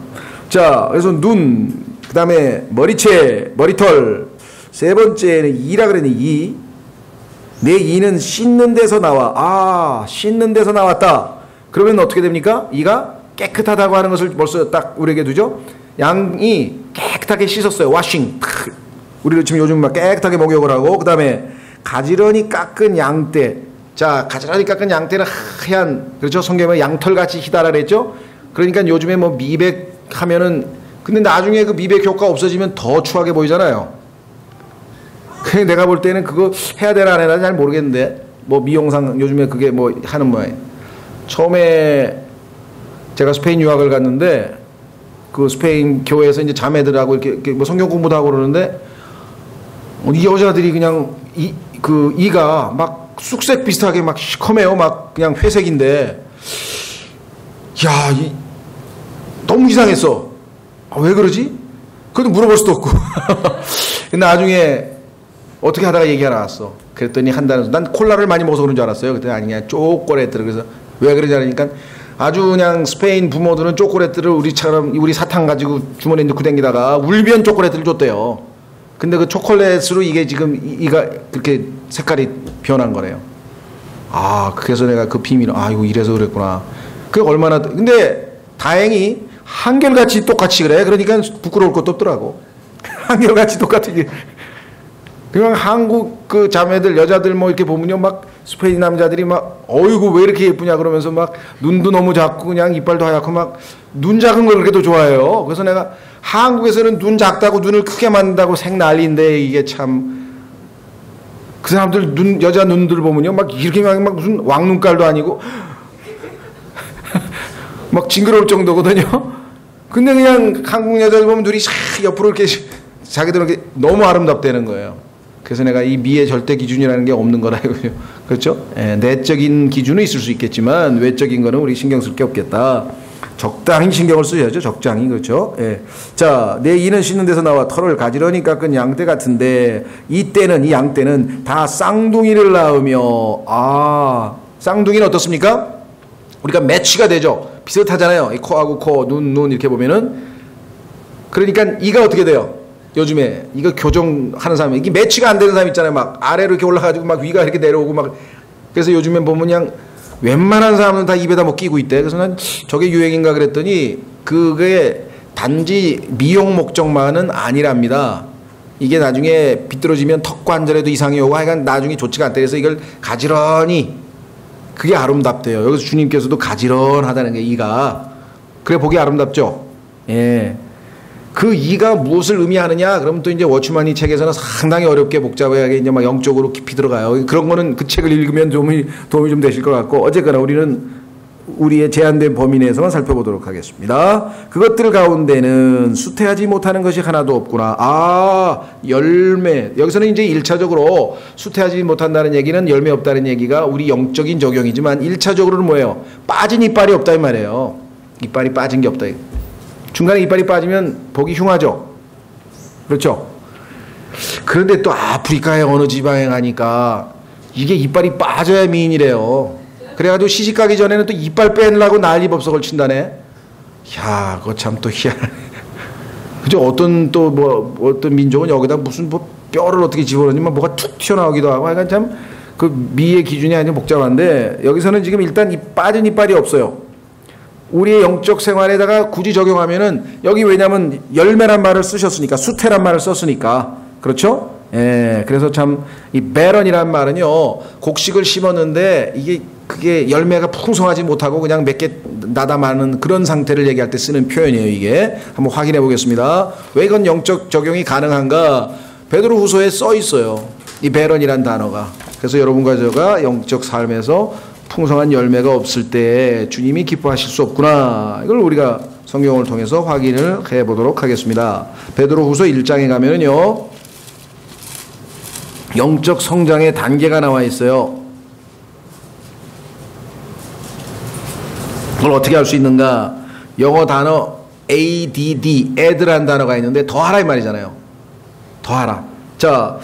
자, 그래서 눈, 그 다음에 머리채, 머리털, 세 번째는 이라 그랬니, 이. 내 이는 씻는 데서 나와. 아, 씻는 데서 나왔다. 그러면 어떻게 됩니까? 이가 깨끗하다고 하는 것을 벌써 딱 우리에게 두죠. 양이 깨끗하게 씻었어요. 와싱. 우리를 지금 요즘 막 깨끗하게 목욕을 하고, 그 다음에 가지런히 깎은 양떼. 자, 가지런히 깎은 양떼는 하얀, 그렇죠? 성경에 양털같이 희다라 그랬죠? 그러니까 요즘에 뭐 미백하면은, 근데 나중에 그 미백 효과 없어지면 더 추하게 보이잖아요. 그래, 내가 볼 때는 그거 해야 되나 안 해야 되나 잘 모르겠는데, 뭐 미용상 요즘에 그게 뭐 하는 모양이에요. 처음에 제가 스페인 유학을 갔는데, 그 스페인 교회에서 이제 자매들하고 이렇게 뭐 성경 공부도 하고 그러는데, 이 여자들이 그냥 이가 막 쑥색 비슷하게 막 시커매요. 막 그냥 회색인데, 야, 너무 이상했어. 아, 왜 그러지? 그것도 물어볼 수도 없고. 나중에 어떻게 하다가 얘기가 나왔어. 그랬더니 한다는, 난 콜라를 많이 먹어서 그런 줄 알았어요. 그때 아니, 그냥 초콜릿들을. 그래서 왜 그러지 않으니까 아주 그냥 스페인 부모들은 초콜릿들을 우리 사탕 가지고 주머니에 넣고 다니다가 울면 초콜릿들을 줬대요. 근데 그 초콜릿으로 이게 지금 이가 그렇게 색깔이 변한 거래요. 아, 그래서 내가 그 비밀, 아, 이거 이래서 그랬구나. 그게 얼마나, 근데 다행히 한결같이 똑같이 그래. 그러니까 부끄러울 것도 없더라고. 한결같이 똑같이. 그냥 한국 그 자매들, 여자들 뭐 이렇게 보면요, 막 스페인 남자들이 막, 어이구, 왜 이렇게 예쁘냐 그러면서 막 눈도 너무 작고 그냥 이빨도 하얗고 막 눈 작은 걸 그렇게도 좋아해요. 그래서 내가 한국에서는 눈 작다고 눈을 크게 만든다고 생난리인데 이게 참, 그 사람들 여자 눈들 보면요, 막 이렇게 막 무슨 왕눈깔도 아니고 막 징그러울 정도거든요. 근데 그냥 한국 여자들 보면 눈이 샥 옆으로 이렇게 자기들은 이렇게 너무 아름답다는 거예요. 그래서 내가 이 미의 절대 기준이라는 게 없는 거라 이거죠. 그렇죠? 예, 내적인 기준은 있을 수 있겠지만 외적인 거는 우리 신경 쓸 게 없겠다. 적당히 신경을 쓰셔야죠. 적당히. 그렇죠? 예. 자, 내 이는 씻는 데서 나와 털을 가지런히 깎은 양떼 같은데 이때는, 이 양떼는 다 쌍둥이를 낳으며, 아, 쌍둥이는 어떻습니까? 우리가 매치가 되죠. 비슷하잖아요. 이 코하고 코, 눈 이렇게 보면은. 그러니까 이가 어떻게 돼요? 요즘에 이거 교정하는 사람, 이게 매치가 안 되는 사람 있잖아요. 막 아래로 이렇게 올라가지고 막 위가 이렇게 내려오고 막. 그래서 요즘에 보면 그냥 웬만한 사람은 다 입에다 뭐 끼고 있대. 그래서 난 저게 유행인가 그랬더니 그게 단지 미용 목적만은 아니랍니다. 이게 나중에 비뚤어지면 턱 관절에도 이상이 오고 하여간 나중에 좋지가 않대. 그래서 이걸 가지런히, 그게 아름답대요. 여기서 주님께서도 가지런하다는 게 이가. 그래 보기 아름답죠. 예. 그 이가 무엇을 의미하느냐? 그러면 또 이제 워치만이 책에서는 상당히 어렵게 복잡하게 이제 막 영적으로 깊이 들어가요. 그런 거는 그 책을 읽으면 도움이 좀 되실 것 같고, 어쨌거나 우리는 우리의 제한된 범위 내에서만 살펴보도록 하겠습니다. 그것들 가운데는 수태하지 못하는 것이 하나도 없구나. 열매. 여기서는 이제 1차적으로 수태하지 못한다는 얘기는 열매 없다는 얘기가 우리 영적인 적용이지만 1차적으로는 뭐예요? 빠진 이빨이 없다 이 말이에요. 이빨이 빠진 게 없다. 중간에 이빨이 빠지면 보기 흉하죠. 그렇죠? 그런데 또 아프리카의 어느 지방에 가니까 이게 이빨이 빠져야 미인이래요. 그래가지고 시집가기 전에는 또 이빨 빼려고 난리법석을 친다네. 야, 그거 참 또 희한하네. 그죠? 어떤 민족은 여기다 무슨 뭐 뼈를 어떻게 집어넣으면 뭐가 툭 튀어나오기도 하고, 하여간 참 그 미의 기준이 아주 복잡한데, 여기서는 지금 일단 빠진 이빨이 없어요. 우리의 영적 생활에다가 굳이 적용하면은, 여기 왜냐면 열매란 말을 쓰셨으니까, 수태란 말을 썼으니까, 그렇죠? 예, 그래서 참 이 배런이란 말은요, 곡식을 심었는데 그게 열매가 풍성하지 못하고 그냥 몇 개 나다마는 그런 상태를 얘기할 때 쓰는 표현이에요. 이게 한번 확인해 보겠습니다. 왜 이건 영적 적용이 가능한가? 베드로후서에 써 있어요. 이 배런이란 단어가. 그래서 여러분과 제가 영적 삶에서 풍성한 열매가 없을 때 주님이 기뻐하실 수 없구나. 이걸 우리가 성경을 통해서 확인을 해 보도록 하겠습니다. 베드로후서 1장에 가면은요, 영적 성장의 단계가 나와 있어요. 그걸 어떻게 할 수 있는가? 영어 단어 ADD, add란 단어가 있는데 더하라 이 말이잖아요. 더하라. 자,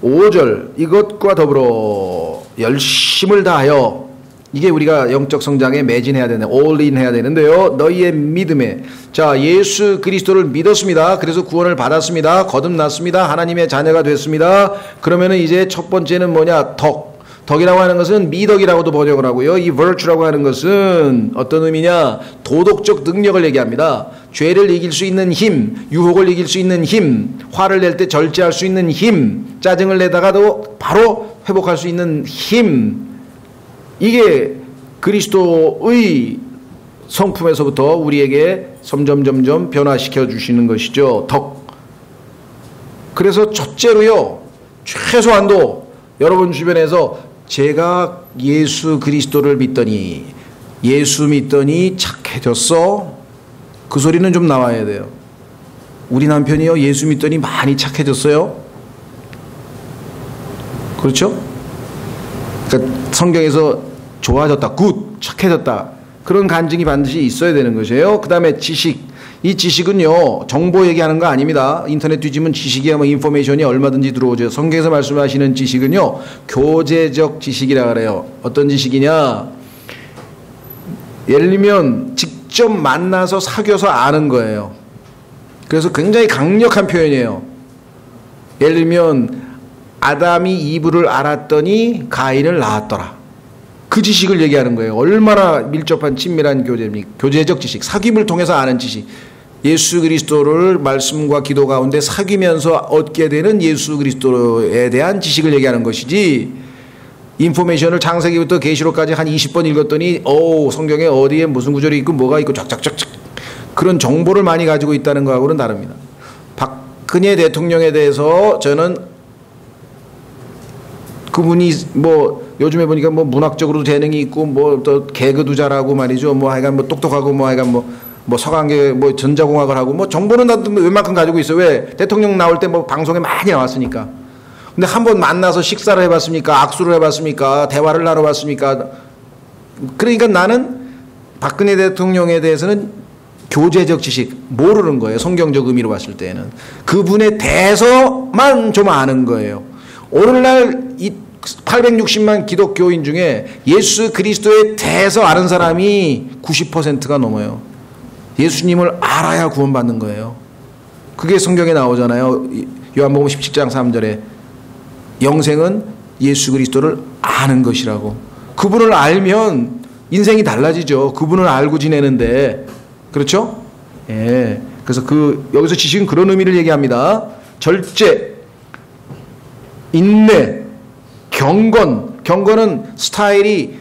5절 이것과 더불어 열심을 다하여, 이게 우리가 영적 성장에 매진해야 되는, 올인 해야 되는데요. 너희의 믿음에, 자, 예수 그리스도를 믿었습니다. 그래서 구원을 받았습니다. 거듭났습니다. 하나님의 자녀가 됐습니다. 그러면은 이제 첫 번째는 뭐냐? 덕이라고 하는 것은 미덕이라고도 번역을 하고요. 이 virtue라고 하는 것은 어떤 의미냐? 도덕적 능력을 얘기합니다. 죄를 이길 수 있는 힘, 유혹을 이길 수 있는 힘, 화를 낼 때 절제할 수 있는 힘, 짜증을 내다가도 바로 회복할 수 있는 힘. 이게 그리스도의 성품에서부터 우리에게 점점 변화시켜 주시는 것이죠. 덕. 그래서 첫째로요, 최소한도 여러분 주변에서 제가 예수 그리스도를 믿더니, 예수 믿더니 착해졌어? 그 소리는 좀 나와야 돼요. 우리 남편이요, 예수 믿더니 많이 착해졌어요? 그렇죠? 그러니까 성경에서 좋아졌다, 굿, 착해졌다, 그런 간증이 반드시 있어야 되는 것이에요. 그 다음에 지식. 이 지식은요, 정보 얘기하는 거 아닙니다. 인터넷 뒤지면 지식이야 뭐 인포메이션이 얼마든지 들어오죠. 성경에서 말씀하시는 지식은요, 교제적 지식이라 그래요. 어떤 지식이냐? 예를 들면 직접 만나서 사귀어서 아는 거예요. 그래서 굉장히 강력한 표현이에요. 예를 들면 아담이 이브를 알았더니 가인을 낳았더라. 그 지식을 얘기하는 거예요. 얼마나 밀접한 친밀한 교제입니까? 교제적 지식, 사귐을 통해서 아는 지식. 예수 그리스도를 말씀과 기도 가운데 사귀면서 얻게 되는 예수 그리스도에 대한 지식을 얘기하는 것이지, 인포메이션을 창세기부터 계시록까지 한 20번 읽었더니 성경에 어디에 무슨 구절이 있고 뭐가 있고 쫙쫙쫙 그런 정보를 많이 가지고 있다는 거하고는 다릅니다. 박근혜 대통령에 대해서 저는 그분이 뭐 요즘에 보니까 뭐 문학적으로도 재능이 있고 뭐 또 개그도 잘하고 말이죠. 뭐 하여간 뭐 똑똑하고 뭐 하여간 뭐 서강계 뭐 전자공학을 하고 뭐 정보는 나도 웬만큼 가지고 있어요. 왜? 대통령 나올 때 뭐 방송에 많이 나왔으니까. 근데 한번 만나서 식사를 해봤습니까? 악수를 해봤습니까? 대화를 나눠봤습니까? 그러니까 나는 박근혜 대통령에 대해서는 교제적 지식 모르는 거예요. 성경적 의미로 봤을 때는 그분에 대해서만 좀 아는 거예요. 오늘날 이 860만 기독교인 중에 예수 그리스도에 대해서 아는 사람이 90%가 넘어요. 예수님을 알아야 구원받는 거예요. 그게 성경에 나오잖아요. 요한복음 17장 3절에 영생은 예수 그리스도를 아는 것이라고. 그분을 알면 인생이 달라지죠. 그분을 알고 지내는데. 그렇죠? 예. 그래서 여기서 지식은 그런 의미를 얘기합니다. 절제, 인내, 경건. 경건은 스타일이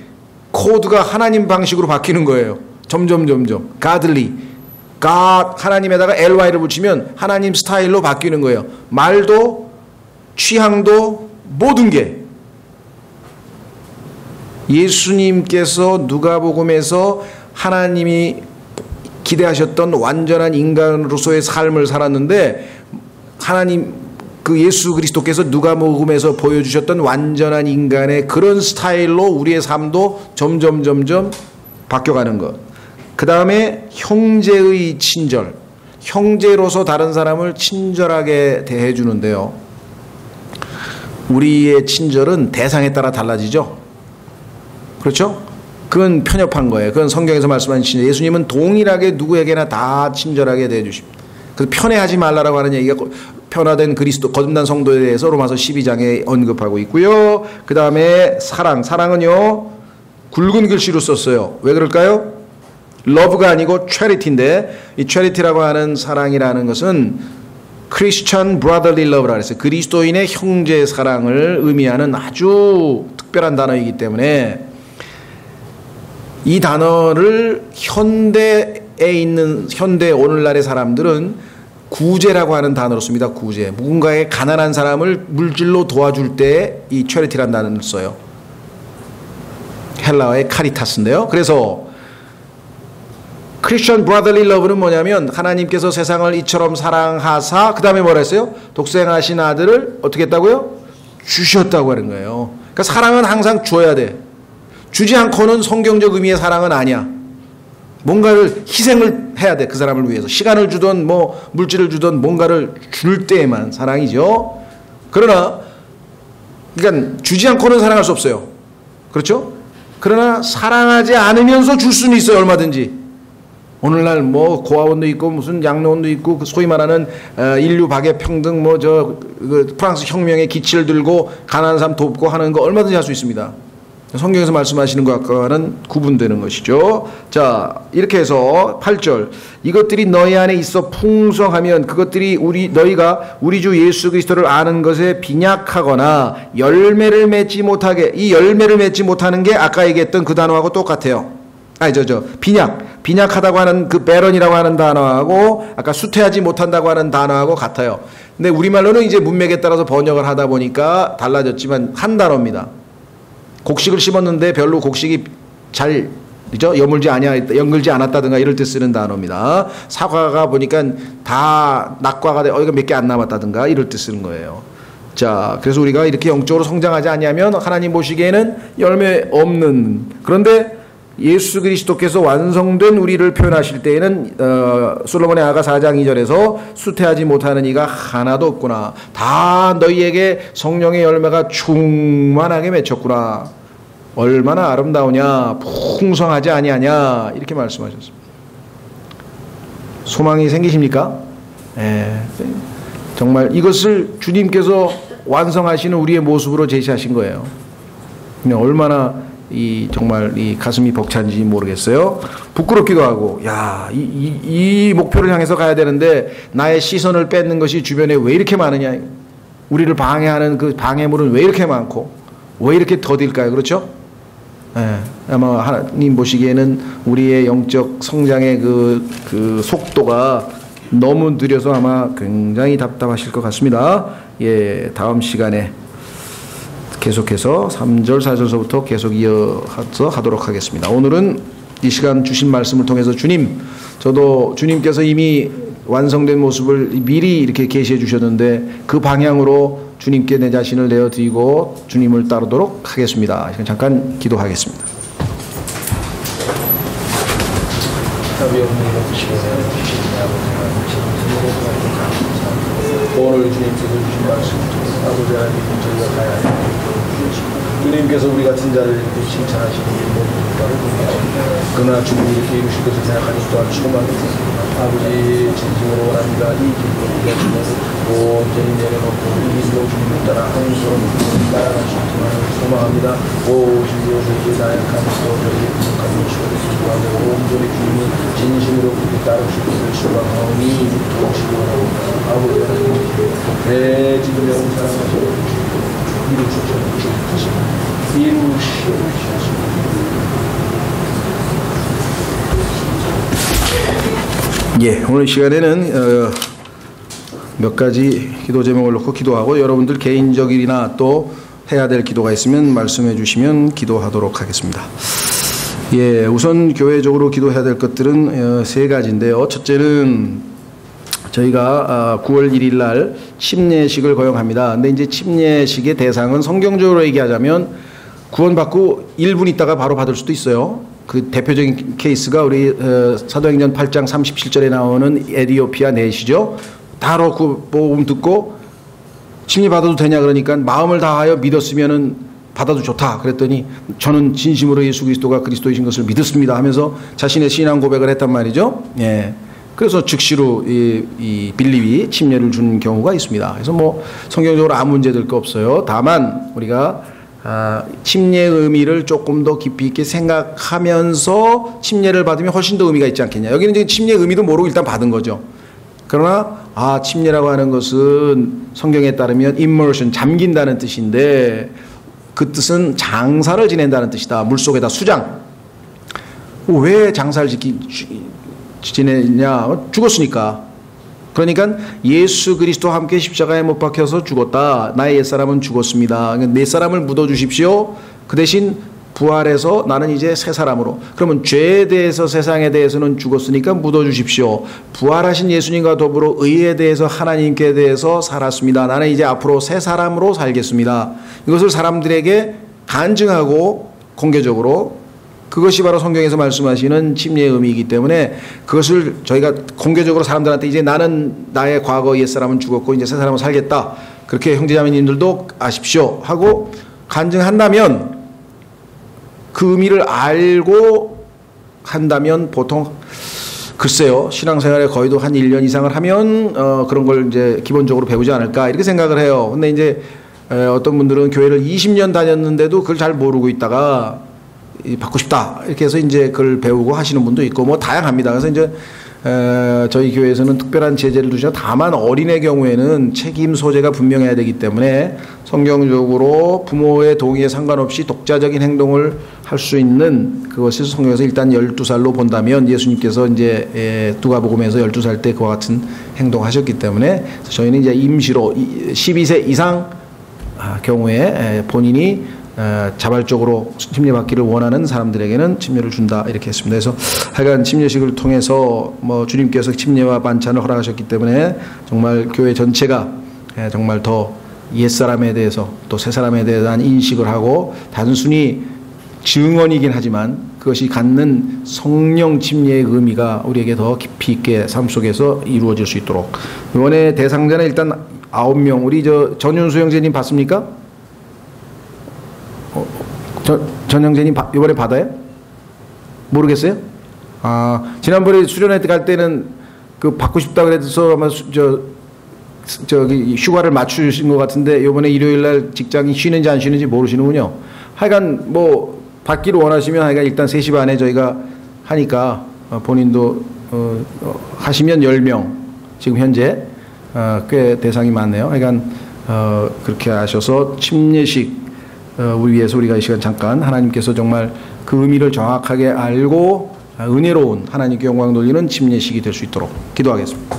코드가 하나님 방식으로 바뀌는 거예요. 점점. godly. God, 하나님에다가 ly를 붙이면 하나님 스타일로 바뀌는 거예요. 말도, 취향도, 모든 게. 예수님께서 누가복음에서 하나님이 기대하셨던 완전한 인간으로서의 삶을 살았는데 하나님 그 예수 그리스도께서 누가복음에서 보여주셨던 완전한 인간의 그런 스타일로 우리의 삶도 점점 바뀌어가는 것. 그 다음에 형제의 친절, 형제로서 다른 사람을 친절하게 대해주는데요. 우리의 친절은 대상에 따라 달라지죠. 그렇죠? 그건 편협한 거예요. 그건 성경에서 말씀하신 친절. 예수님은 동일하게 누구에게나 다 친절하게 대해주십니다. 그래서 편애하지 말라라고 하는 얘기가 변화된 그리스도 거듭난 성도에 대해서 로마서 12장에 언급하고 있고요. 그 다음에 사랑은요 굵은 글씨로 썼어요. 왜 그럴까요? love가 아니고 charity인데 이 charity라고 하는 사랑이라는 것은 Christian brotherly love라고 했어요. 그리스도인의 형제 사랑을 의미하는 아주 특별한 단어이기 때문에 이 단어를 현대 오늘날의 사람들은 구제라고 하는 단어로 씁니다. 구제. 누군가의 가난한 사람을 물질로 도와줄 때 이 charity라는 단어를 써요. 헬라어의 카리타스인데요. 그래서 Christian brotherly love는 뭐냐면 하나님께서 세상을 이처럼 사랑하사 그 다음에 뭐라 했어요? 독생하신 아들을 어떻게 했다고요? 주셨다고 하는 거예요. 그러니까 사랑은 항상 줘야 돼. 주지 않고는 성경적 의미의 사랑은 아니야. 뭔가를 희생을 해야 돼. 그 사람을 위해서. 시간을 주든 뭐 물질을 주든 뭔가를 줄 때에만 사랑이죠. 그러니까 주지 않고는 사랑할 수 없어요. 그렇죠? 그러나 사랑하지 않으면서 줄 수는 있어요. 얼마든지. 오늘날 뭐 고아원도 있고 무슨 양로원도 있고 소위 말하는 인류 박애 평등 그 프랑스 혁명의 기치를 들고 가난한 사람 돕고 하는 거 얼마든지 할 수 있습니다. 성경에서 말씀하시는 것과는 구분되는 것이죠. 자, 이렇게 해서 8절 이것들이 너희 안에 있어 풍성하면 그것들이 너희가 우리 주 예수 그리스도를 아는 것에 빈약하거나 열매를 맺지 못하게. 이 열매를 맺지 못하는 게 아까 얘기했던 그 단어하고 똑같아요. 빈약하다고 하는 그 베런이라고 하는 단어하고 아까 수태하지 못한다고 하는 단어하고 같아요. 근데 우리말로는 이제 문맥에 따라서 번역을 하다 보니까 달라졌지만 한 단어입니다. 곡식을 심었는데 별로 곡식이 잘 연글지 않았다든가 이럴 때 쓰는 단어입니다. 사과가 보니까 다 낙과가 돼 이거 몇 개 안 남았다든가 이럴 때 쓰는 거예요. 자, 그래서 우리가 이렇게 영적으로 성장하지 않냐면 하나님 보시기에는 열매 없는. 그런데 예수 그리스도께서 완성된 우리를 표현하실 때에는 솔로몬의 아가 4장 2절에서 수태하지 못하는 이가 하나도 없구나. 다 너희에게 성령의 열매가 충만하게 맺혔구나. 얼마나 아름다우냐. 풍성하지 아니하냐. 이렇게 말씀하셨습니다. 소망이 생기십니까? 정말 이것을 주님께서 완성하시는 우리의 모습으로 제시하신 거예요. 얼마나 정말 이 가슴이 벅찬지 모르겠어요. 부끄럽기도 하고, 이 목표를 향해서 가야 되는데 나의 시선을 뺏는 것이 주변에 왜 이렇게 많으냐. 우리를 방해하는 그 방해물은 왜 이렇게 많고, 왜 이렇게 더딜까요? 그렇죠? 아마 하나님 보시기에는 우리의 영적 성장의 그 속도가 너무 느려서 아마 굉장히 답답하실 것 같습니다. 다음 시간에 계속해서 3절 4절서부터 계속 이어서 하도록 하겠습니다. 오늘은 이 시간 주신 말씀을 통해서 저도 주님께서 이미 완성된 모습을 미리 이렇게 계시해 주셨는데 그 방향으로 주님께 내 자신을 내어드리고 주님을 따르도록 하겠습니다. 잠깐 기도하겠습니다. 오늘 주님께서 주신 말씀 아버지 하나님 저희가 가야 할 주님께서 우리 같은 자를 이렇게 칭찬하시는 모든 것과를 공개하십니다. 그러나 주님이 이렇게 이루실 것을 생각하는 또한 소망이 아버지 진심으로 원합니다. 이 길로 우리가 주님을 온전히 내려놓고 이 길로 주님을 따라 항상 따라갈 수 있기를 소망합니다. 오시리오 저희의 나약함 또 저희의 부족함 주시고 수고하고 온전히 주님이 진심으로 우리 따르실 것을 소망하오니 도우시기 원합니다. 아버지 하나님 대지금 영웅 사랑하시고 오늘 시간에는 몇 가지 기도 제목을 놓고 기도하고 여러분들 개인적이나 또 해야 될 기도가 있으면 말씀해 주시면 기도하도록 하겠습니다. 예, 우선 교회적으로 기도해야 될 것들은 세 가지인데요. 첫째는 저희가 9월 1일 날 침례식을 거행합니다. 근데 이제 침례식의 대상은 성경적으로 얘기하자면 구원받고 1분 있다가 바로 받을 수도 있어요. 그 대표적인 케이스가 우리 사도행전 8장 37절에 나오는 에티오피아 넷이죠. 바로 그 복음 듣고 침례 받아도 되냐 그러니까 마음을 다하여 믿었으면은 받아도 좋다 그랬더니 저는 진심으로 예수 그리스도가 그리스도이신 것을 믿었습니다 하면서 자신의 신앙 고백을 했단 말이죠. 예. 그래서 즉시로 이 빌립이 침례를 준 경우가 있습니다. 그래서 뭐 성경적으로 아무 문제 될 거 없어요. 다만 우리가 침례의 의미를 조금 더 깊이 있게 생각하면서 침례를 받으면 훨씬 더 의미가 있지 않겠냐. 여기는 이제 침례의 의미도 모르고 일단 받은 거죠. 그러나 침례라고 하는 것은 성경에 따르면 immersion, 잠긴다는 뜻인데 그 뜻은 장사를 지낸다는 뜻이다. 물속에다 수장. 왜 장사를 지내냐? 죽었으니까. 그러니까 예수 그리스도와 함께 십자가에 못 박혀서 죽었다. 나의 옛사람은 죽었습니다. 내 사람을 묻어주십시오. 그 대신 부활해서 나는 이제 새 사람으로. 그러면 죄에 대해서 세상에 대해서는 죽었으니까 묻어주십시오. 부활하신 예수님과 더불어 의에 대해서 하나님께 대해서 살았습니다. 나는 이제 앞으로 새 사람으로 살겠습니다. 이것을 사람들에게 간증하고 공개적으로 그것이 바로 성경에서 말씀하시는 침례의 의미이기 때문에 그것을 저희가 공개적으로 사람들한테 이제 나는 나의 과거 옛사람은 죽었고 이제 새 사람으로 살겠다. 그렇게 형제자매님들도 아십시오 하고 간증한다면 그 의미를 알고 한다면 보통 글쎄요 신앙생활에 거의도 한 1년 이상을 하면 그런 걸 이제 기본적으로 배우지 않을까 이렇게 생각을 해요. 근데 이제 어떤 분들은 교회를 20년 다녔는데도 그걸 잘 모르고 있다가 받고 싶다 이렇게 해서 이제 그걸 배우고 하시는 분도 있고 뭐 다양합니다. 그래서 이제 저희 교회에서는 특별한 제재를 두죠. 다만 어린애 경우에는 책임 소재가 분명해야 되기 때문에 성경적으로 부모의 동의에 상관없이 독자적인 행동을 할 수 있는 그것이 성경에서 일단 12살로 본다면 예수님께서 이제 누가복음에서 12살 때 그와 같은 행동하셨기 때문에 저희는 이제 임시로 12세 이상 경우에 본인이 자발적으로 침례받기를 원하는 사람들에게는 침례를 준다 이렇게 했습니다. 그래서 하여간 침례식을 통해서 뭐 주님께서 침례와 반찬을 허락하셨기 때문에 정말 교회 전체가 정말 더 옛사람에 대해서 또 새사람에 대한 인식을 하고 단순히 증언이긴 하지만 그것이 갖는 성령 침례의 의미가 우리에게 더 깊이 있게 삶 속에서 이루어질 수 있도록 이번에 대상자는 일단 9명 우리 전윤수 형제님 봤습니까? 전 형제님 이번에 받아요? 모르겠어요? 지난번에 수련회 갈 때는 그 받고 싶다 그래서 아마 저기 휴가를 맞추신 것 같은데 이번에 일요일 날 직장이 쉬는지 안 쉬는지 모르시는군요. 하여간 뭐 받기를 원하시면 하여간 일단 3시 반에 저희가 하니까 본인도 하시면 10명 지금 현재 꽤 대상이 많네요. 하여간 그렇게 하셔서 침례식 우리 위해서 우리가 이 시간 잠깐 하나님께서 정말 그 의미를 정확하게 알고 은혜로운 하나님께 영광 돌리는 침례식이 될 수 있도록 기도하겠습니다.